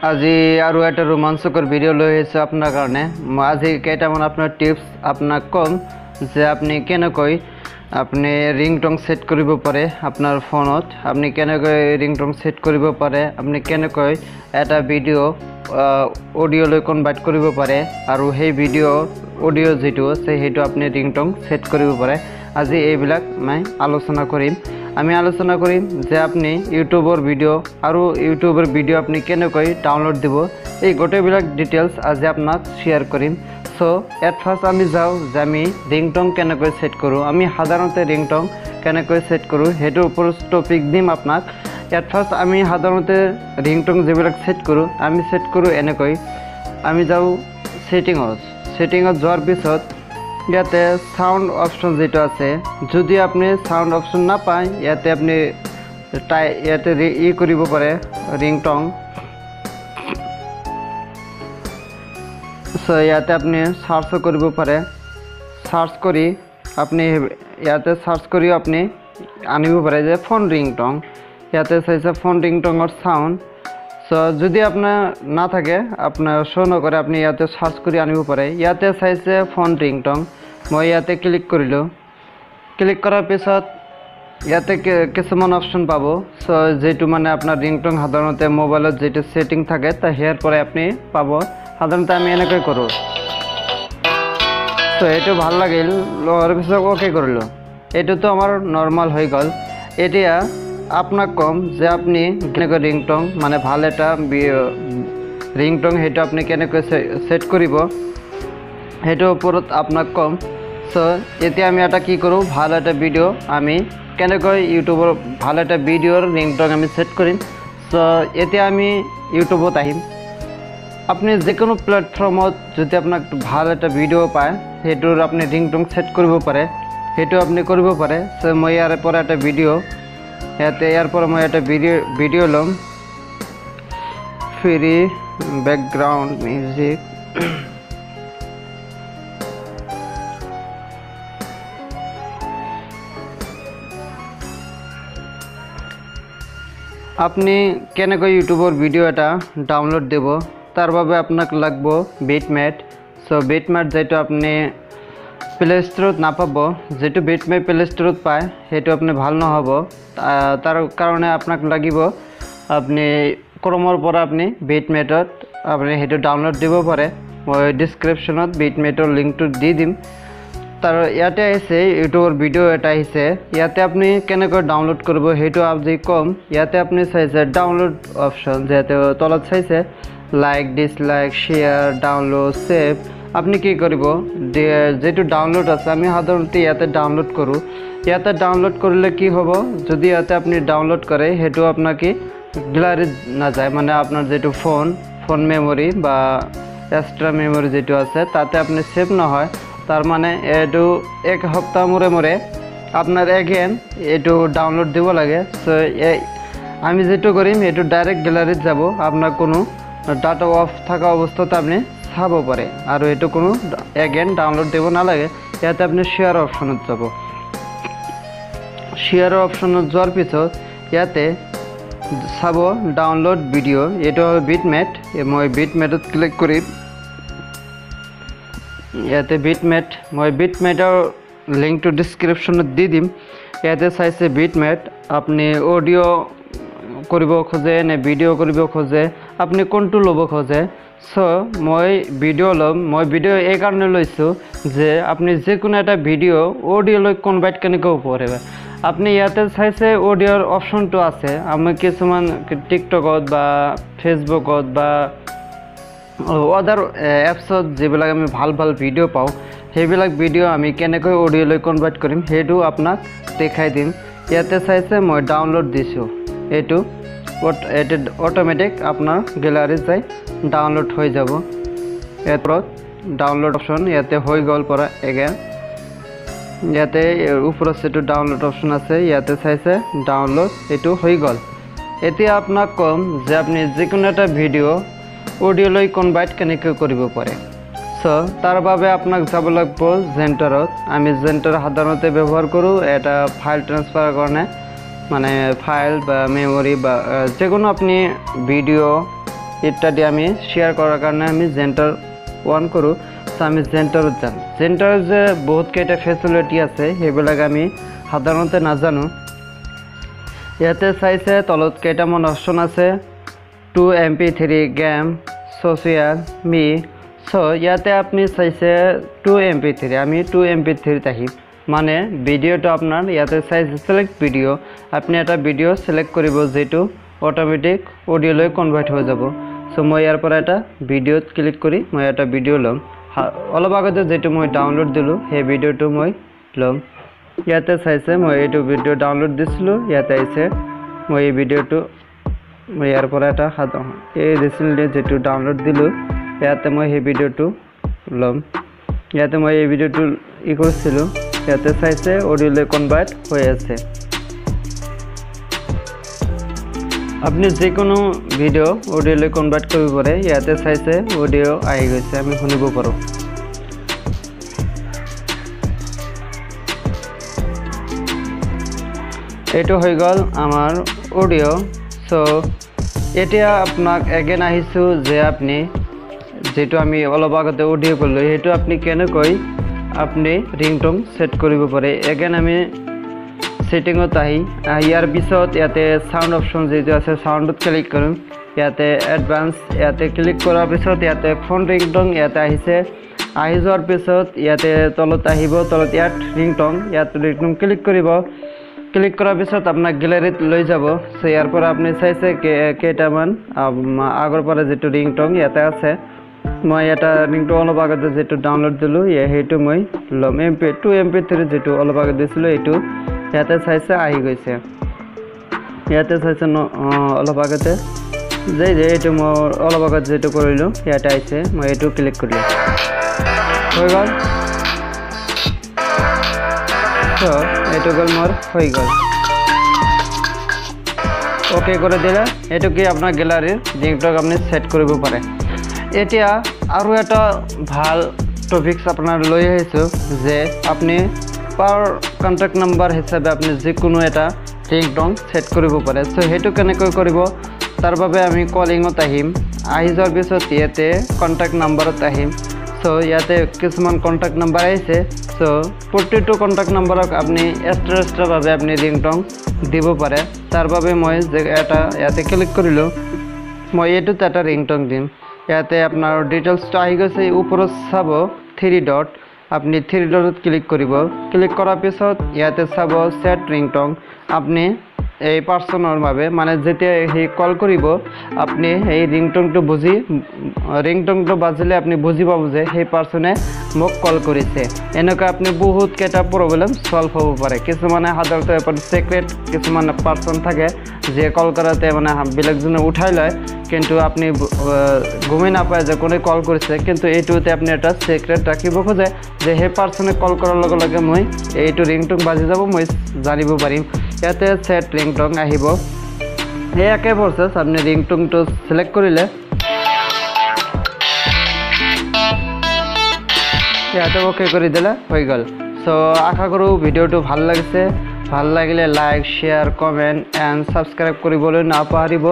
আজি আৰু এটা ৰোমাঞ্চকৰ ভিডিঅ' লৈ আহিছোঁ আপোনাৰ কাৰণে। মই আজি কেইটামান আপোনাৰ টিপছ আপোনাক ক'ম যে আপুনি কেনেকৈ আপুনি ৰিংটং সেট কৰিব পাৰে আপোনাৰ ফোনত। আপুনি কেনেকৈ ৰিংটং সেট কৰিব পাৰে, আপুনি কেনেকৈ এটা ভিডিঅ' অডিঅ'লৈ কনভাৰ্ট কৰিব পাৰে আৰু সেই ভিডিঅ' অডিঅ' যিটো আছে সেইটো আপুনি ৰিংটং সেট কৰিব পাৰে। আজি এইবিলাক মই আলোচনা কৰিম। আমি আলোচনা কৰিম যে আপনি ইউটিউবৰ ভিডিঅ' আৰু ইউটিউবৰ ভিডিঅ' আপনি কেনেকৈ ডাউনলোড দিব, এই গোটেইবিলাক ডিটেইলছ আজি আপোনাক শ্বেয়াৰ কৰিম। সো এট ফাৰ্ষ্ট আমি যাওঁ যে আমি ৰিংটং কেনেকৈ সেট কৰোঁ। আমি সাধাৰণতে ৰিংটং কেনেকৈ সেট কৰোঁ সেইটোৰ ওপৰত টপিক দিম আপোনাক। এট ফাৰ্ষ্ট আমি সাধাৰণতে ৰিংটং যিবিলাক সেট কৰোঁ, আমি সেট কৰোঁ এনেকৈ। আমি যাওঁ ছেটিঙত যোৱাৰ পিছত ইয়াতে সাউন্ড অপশন যেটা আছে, যদি আপনি সাউন্ড অপশন না পায় ইয়াতে আপনি ইয়াতে কৰিব পাৰে ৰিংটং। সো ইয়াতে আপনি সাৰ্চ কৰিব পাৰে। সাৰ্চ কৰি আপনি ইয়াতে সাৰ্চ কৰি আপনি আনিব পাৰে যে ফোন ৰিংটং। ইয়াতে চাইছে ফোন ৰিংটঙৰ সাউন্ড। সো যদি আপনাৰ না থাকে, আপনাৰ শো নকৰে, আপনি ইয়াতে সাৰ্চ কৰি আনিব পাৰে। ইয়াতে চাইছে ফোন ৰিংটং, মই ইয়াতে ক্লিক কৰিলোঁ। ক্লিক কৰাৰ পিছত ইয়াতে কিছুমান অপশন পাব। সো যেটো মানে আপনাৰ ৰিংটং সাধাৰণতে মোবাইলত যেটো সেটিং থাকে তা হেয়াৰ পৰাই আপনি পাব। সাধাৰণতে আমি এনেকৈ কৰোঁ। তো এইটো ভাল লাগিল, লোৱাৰ পিছত ওকে কৰিলোঁ। এইটোতো আমাৰ নৰ্মাল হৈ গ'ল। এতিয়া আপোনাক ক'ম যে আপনি কেনেকৈ ৰিংটং মানে ভাল এটা ৰিংটং সেইটো আপনি কেনেকৈ সেট কৰিব সেইটোৰ ওপৰত আপোনাক ক'ম। সো এতিয়া আমি এটা কি কৰোঁ, ভাল এটা ভিডিঅ' আমি কেনেকৈ ইউটিউবৰ ভাল এটা ভিডিঅ'ৰ ৰিংটং আমি সেট কৰিম। সো এতিয়া আমি ইউটিউবত আহিম। আপনি যিকোনো প্লেটফৰ্মত যদি আপোনাক ভাল এটা ভিডিঅ' পায় সেইটোৰ আপনি ৰিংটং সেট কৰিব পাৰে, সেইটো আপনি কৰিব পাৰে। সো মই ইয়াৰ পৰা এটা ভিডিঅ' ইয়াৰ পৰা মই এটা ভিডিঅ' ল'ম, ফ্ৰী বেকগ্ৰাউণ্ড মিউজিক। আপনি কেনেকৈ ইউটিউবৰ ভিডিঅ' এটা ডাউনলোড দিব, তাৰ বাবে আপোনাক লাগব বিটমেট। সো বিটমেট যেটো আপনি প্লে ষ্টৰত নাপাব, যেটো বিটমেট প্লে ষ্টৰত পায় সেইটো আপনি ভাল নহ'ব। তাৰ কাৰণে আপোনাক লাগিব আপনি ক্ৰমৰ পৰা আপনি বিটমেটত আপনি সেইটো ডাউনলোড দিব পাৰে। মই ডিছক্ৰিপশ্যনত বিটমেটৰ লিংকটো দি দিম। তাৰ ইয়াতে আহিছে ইউটিউবৰ ভিডিঅ' এটা আহিছে, ইয়াতে আপনি কেনেকৈ ডাউনলোড কৰিব সেইটো আজি ক'ম। ইয়াতে আপনি চাইছে ডাউনলোড অপশন, যেহেতু তলত চাইছে like, dislike, share, download, save. আপনি কি কৰিব, যেটো ডাউনলোড আছে আমি সাধাৰণতে ইয়াতে ডাউনলোড কৰোঁ। ইয়াতে ডাউনলোড কৰিলে কি হ'ব, যদি ইয়াতে আপনি ডাউনলোড কৰে সেইটো আপনাৰ কি গ্যালাৰিত নাযায়, মানে আপনাৰ যেটো ফোন মেমৰি বা এক্সট্ৰা মেমৰি যেটো আছে তাতে আপনি সেভ নহয়। তাৰ মানে এইটো এক সপ্তাহ মূৰে আপনাৰ এগেইন এইটো ডাউনলোড দিব লাগে। সো আমি যেটো কৰিম এইটো ডাইৰেক্ট গ্যালাৰিত যাব, আপনাৰ কোনো ডাটা অফ থাকা অৱস্থাত আপনি চাব পাৰে আৰু এইটো কোনো এগেইন ডাউনলোড দিব নালাগে। ইয়াতে আপনি শেয়াৰ অপশনত যাব। শেয়াৰ অপশনত যোৱাৰ পিছত ইয়াতে চাব ডাউনলোড ভিডিঅ', এইটো হ'ল বিটমেট। মই বিটমেটত ক্লিক কৰিম। ইয়াতে মই বিটমেটৰ লিংকটো ডিছক্ৰিপশ্যনত দি দিম। ইয়াতে চাইছে বিটমেট, আপনি অডিঅ' কৰিব খোজে নে ভিডিঅ' কৰিব খোজে, আপনি কোনটো ল'ব খোজে। সো মই ভিডিঅ' ল'ম। মই ভিডিঅ' এই কাৰণে লৈছোঁ যে আপনি যিকোনো এটা ভিডিঅ' অডিঅ'লৈ কনভাৰ্ট কেনেকৈ কৰিব। আপনি ইয়াতে চাইছে অডিঅ'ৰ অপশ্যনটো আছে। আমি কিছুমান টিকটকত বা ফেচবুকত বা আদাৰ এপছত যিবিলাক আমি ভাল ভিডিঅ' পাওঁ, সেইবিলাক ভিডিঅ' আমি কেনেকৈ অডিঅ'লৈ কনভাৰ্ট কৰিম সেইটো আপোনাক দেখাই দিম। ইয়াতে চাইছে মই ডাউনলোড দিছোঁ, এইটো অটোমেটিক আপোনাৰ গেলাৰীত যাই ডাউনলোড হৈ যাব। ইয়াৰ ডাউনলোড অপশ্যন ইয়াতে হৈ গ'ল পৰা এগেইন। ইয়াতে ওপৰত যেটো ডাউনলোড অপশ্যন আছে ইয়াতে চাইছে ডাউনলোড, এইটো হৈ গ'ল। এতিয়া আপোনাক ক'ম যে আপনি যিকোনো এটা ভিডিঅ' অডিঅ'লৈ কনভাৰ্ট কেনেকৈ কৰিব পাৰে। সো তাৰ বাবে আপোনাক যাব লাগিব জেন্টাৰত। আমি জেন্টাৰ সাধাৰণতে ব্যৱহাৰ কৰোঁ এটা ফাইল ট্ৰান্সফাৰৰ কাৰণে, মানে ফাইল বা মেমৰি বা যিকোনো আপনি ভিডিঅ' ইত্যাদি আমি শ্বেয়াৰ কৰাৰ কাৰণে আমি জেণ্টাৰ অন কৰোঁ। তো আমি জেণ্টাৰত যাম। জেণ্টাৰত যে বহুতকেইটা ফেচিলিটি আছে সেইবিলাক আমি সাধাৰণতে নাজানো। ইয়াতে চাইছে তলত কেইটামান অপশ্যন আছে 2 MP3 গেম ছ'চিয়েল মি। চ' ইয়াতে আপুনি চাইছে 2 MP3 আমি 2 MP3 আহিম মানে ভিডিঅ'টো আপোনাৰ ইয়াতে চাইছে ছিলেক্ট ভিডিঅ' আপুনি এটা ভিডিঅ' ছিলেক্ট কৰিব যিটো অট'মেটিক অডিঅ'লৈ কনভাৰ্ট হৈ যাব। চ' মই ইয়াৰ পৰা এটা ভিডিঅ'ত ক্লিক কৰি মই এটা ভিডিঅ' ল'ম। অলপ আগতে যিটো মই ডাউনলোড দিলোঁ সেই ভিডিঅ'টো মই ল'ম। ইয়াতে চাইছে মই এইটো ভিডিঅ' ডাউনলোড দিছিলোঁ। ইয়াতে আহিছে মই এই ভিডিঅ'টো মই ইয়াৰ পৰা এটা এই ৰিচেণ্টলি যিটো ডাউনলোড দিলোঁ ইয়াতে মই সেই ভিডিঅ'টো ল'ম। ইয়াতে মই এই ভিডিঅ'টো কৰিছিলোঁ। ইয়াতে চাইছে অডিঅ'লৈ কনভাৰ্ট হৈ আছে। আপুনি যিকোনো ভিডিঅ' অডিঅ'লৈ কনভাৰ্ট কৰিব পাৰে। ইয়াতে চাইছে অডিঅ' আহি গৈছে আমি শুনিব পাৰোঁ। এইটো হৈ গ'ল আমাৰ অডিঅ'। চ' এতিয়া আপোনাক এগেইন আহিছোঁ যে আপুনি যেটো আমি অলপ আগতে অডিঅ' কৰিলোঁ সেইটো আপুনি কেনেকৈ আপুনি ৰিংটোন সেট কৰিব পাৰে। এগেইন আমি সেটিংত ইয়াৰ পিছত ইয়াতে সাউন্ড অপশন যেটো আছে সাউন্ডত ক্লিক কৰিম। ইয়াতে এডভান্স ইয়াতে ক্লিক কৰাৰ পিছত ইয়াতে ফোন ৰিংটোন ইয়াতে আহিছে। আহি যোৱাৰ পিছত ইয়াতে তলত আহিব তলত ইয়াত ৰিংটোন ক্লিক কৰিব। ক্লিক কৰাৰ পিছত আপোনাক গ্যালাৰীত লৈ যাব। সো ইয়াৰ পৰা আপুনি চাইছে কেইটামান আগৰ পৰা যেটো ৰিংটোন ইয়াতে আছে। মই এটা ৰিংটোন অলপ আগতে যেটো ডাউনলোড দিলোঁ সেইটো মই ল'ম। 2 MP3 যেটো অলপ আগতে দিছিলোঁ এইটো ইয়াতে চাইছে আহি গৈছে। ইয়াতে চাইছে অলপ আগতে যে এইটো মই অলপ আগতে যেটো কৰিলোঁ ইয়াতে আহিছে। মই এইটো ক্লিক কৰিলোঁ হৈ গ'ল। তো এইটো গ'ল মোৰ হৈ গ'ল। ওকে কৰে দিলে এইটো কি আপনাৰ গ্যালাৰিৰ ৰিংটোন আপনি সেট কৰিব পাৰে। এতিয়া আৰু এটা ভাল টপিকস আপনাৰ লৈ আহিছোঁ যে আপনি পাৰ কন্টাক্ট নাম্বাৰ হিচাপে আপনি যিকোনো এটা ৰিংটোন সেট কৰিব পাৰে। সো সেইটো কেনেকৈ কৰিব তাৰ বাবে আমি কলিঙত আহিম। আহি যোৱাৰ পিছত ইয়াতে কন্টাক্ট নাম্বাৰত আহিম। সো ইয়াতে কিছুমান কন্টাক্ট নাম্বাৰ আহিছে। সো প্ৰতিটো কন্টাক্ট নাম্বাৰক আপনি এক্সট্ৰাভাৱে আপনি ৰিংটোন দিব পাৰে। তাৰ বাবে মই যে এটা ইয়াতে ক্লিক কৰিলোঁ মই এইটোত এটা ৰিংটোন দিম। ইয়াতে আপোনাৰ ডিটেইলছটো আহি গৈছে। ওপৰত চাব 3 ডট আপনি 3 ডটত ক্লিক কৰিব। ক্লিক কৰাৰ পিছত ইয়াতে চাব সেট ৰিংটোন আপনি এই পাৰ্সনৰ বাবে মানে যেতিয়া হে কল কৰিব আপনি এই ৰিংটোনটো বুজি ৰিংটোনটো বাজিলে আপনি বুজি পাব যে সেই পাৰ্সনে মোক কল কৰিছে। এনেকৈ আপনি বহুত কেইটা প্ৰবলেম সলভ হ'ব পাৰে। কিছুমানে সাধাৰণতে সিক্ৰেট কিছুমান পাৰ্সন থাকে যে কল কৰাতে মানে বেলেগজনে উঠাই লয় কিন্তু আপনি গমেই নাপায় যে কোনে কল কৰিছে। কিন্তু এইটোতে আপনি এটা সিক্ৰেট ৰাখিব খোজে যে সেই পাৰ্সনে কল কৰাৰ লগে লগে মই এইটো ৰিংটোন বাজি যাব মই জানিব পাৰিম। ইয়াতে সেট ৰিংটোন আহিব। এই একে প্ৰসেস আপনি ৰিংটোনটো সিলেক্ট কৰিলে ইয়াতে ওকে কৰি দিলে হৈ গ'ল। সো আশা কৰোঁ ভিডিঅ'টো ভাল লাগিছে। ভাল লাগিলে like share comment and subscribe কৰিবলৈ নাপাহৰিব।